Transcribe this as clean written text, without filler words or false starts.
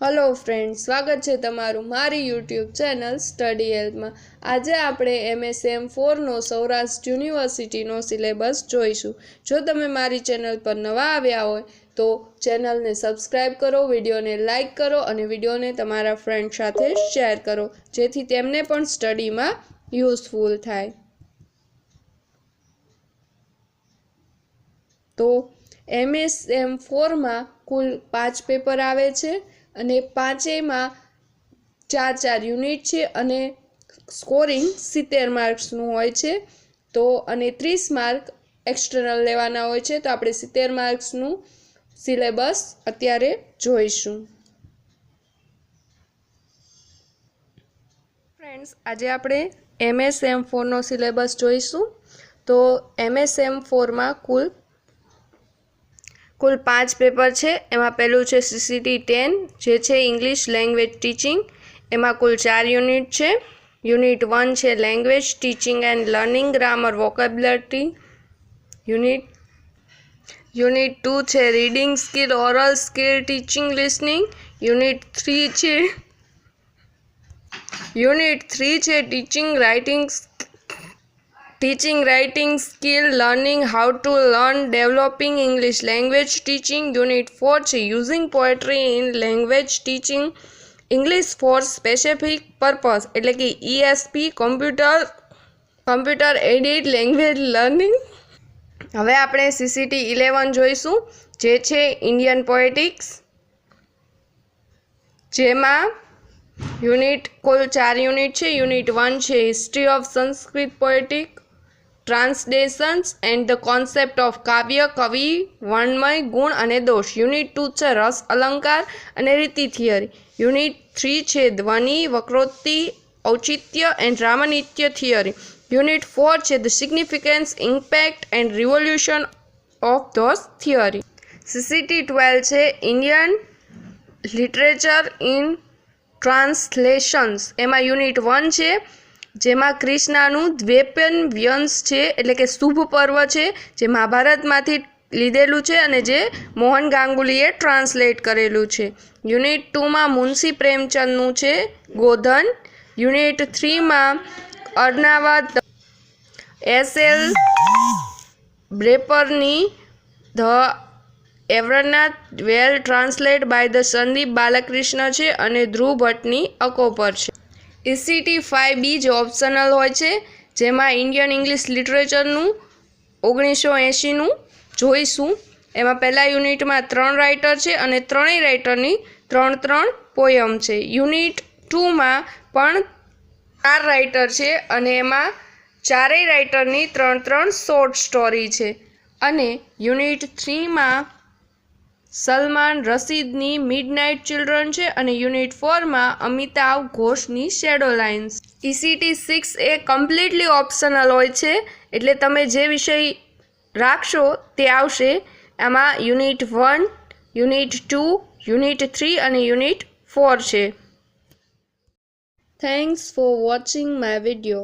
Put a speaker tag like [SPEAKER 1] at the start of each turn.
[SPEAKER 1] Hello friends, स्वागत है तमारू मारी यूट्यूब चैनल स्टडी हेल्प में। आज આપણે MSM4 નો સૌરાષ્ટ્ર યુનિવર્સિટીનો સિલેબસ જોઈશું। જો તમે મારી ચેનલ પર નવા આવ્યા હોય તો ચેનલને સબસ્ક્રાઇબ કરો, વિડિયોને લાઈક કરો અને વિડિયોને તમારા ફ્રેન્ડ સાથે શેર કરો જેથી તેમને પણ સ્ટડીમાં યુઝફુલ થાય। તો MSM4 માં કુલ 5 પેપર આવે છે અને પાંચેયમાં 4 યુનિટ છે અને સ્કોરિંગ 70 માર્ક્સનું હોય છે। તો અને 30 માર્ક એક્સટર્નલ લેવાના હોય છે। તો આપણે 70 માર્ક્સનું સિલેબસ અત્યારે જોઈશું। ફ્રેન્ડ્સ, આજે આપણે MSM4 નો સિલેબસ જોઈશું। તો MSM4 માં કુલ 5 પેપર છે। એમાં પહેલું છે CCT 10 જે છે ઇંગ્લિશ લેંગ્વેજ ટીચિંગ। એમાં કુલ 4 યુનિટ છે। યુનિટ 1 છે language teaching and learning grammar vocabulary. Unit 2 છે reading skill oral skill teaching listening. Unit 3 છે teaching writing skill learning how to learn developing English language teaching. Unit 4 है using poetry in language teaching English for specific purpose एटले कि ESP computer aided language learning. हवे आपणे CCT 11 जोईशुं जे छे Indian poetics, जेमां unit कुल 4 unit है। Unit 1 है history of Sanskrit poetic translations and the concept of काव्य कवि वर्णमय गुण अने दोष। यूनिट 2 है रस अलंकार अने रीति थियरी। यूनिट 3 है ध्वनि वक्रोक्ति औचित्य एंड रामनित्य थियरी। यूनिट 4 है the significance impact and revolution of those theory. CCT 12 है इंडियन लिटरेचर इन ट्रांसलेशन्स। एमां यूनिट 1 है जेमां कृष्णानु द्वैपायन व्यंस है एटले के शुभ पर्व है जे महाभारतमांथी लीधेलुं छे अने जे मोहन गांगुलीए ट्रांसलेट करेलुं छे। यूनिट 2 मां मुंशी प्रेमचंदनुं छे गोधन। यूनिट 3 मां अर्नावाद SL ब्रेपरनी ध एवरनाथ well translate by the Sandeep Balakrishna है अने ध्रुव भट्टनी अकोपर है। ECT 5B जो ऑप्शनल होय छे जेमां इंडियन इंग्लिश लिटरेचरनुं 1980 नुं जोईशुं। एमां पहला यूनिट में 3 राइटर है अने त्रणेय राइटरनी 3 पोयम है। यूनिट 2 में पण 4 राइटर है अने एमां चारेय राइटरनी 3 शॉर्ट स्टोरी है। अने यूनिट 3 में सलमान रशीदनी मिडनाइट चिल्ड्रन है अने यूनिट 4 में अमिताभ घोषनी शेडो लाइन्स। ECT 6 ए कम्प्लीटली ऑप्शनल होय छे एटले तमे जे विषय राखशो ते आवशे। एमां यूनिट 1 यूनिट 2 यूनिट 3 अने यूनिट 4 छे। Thanks for watching my video.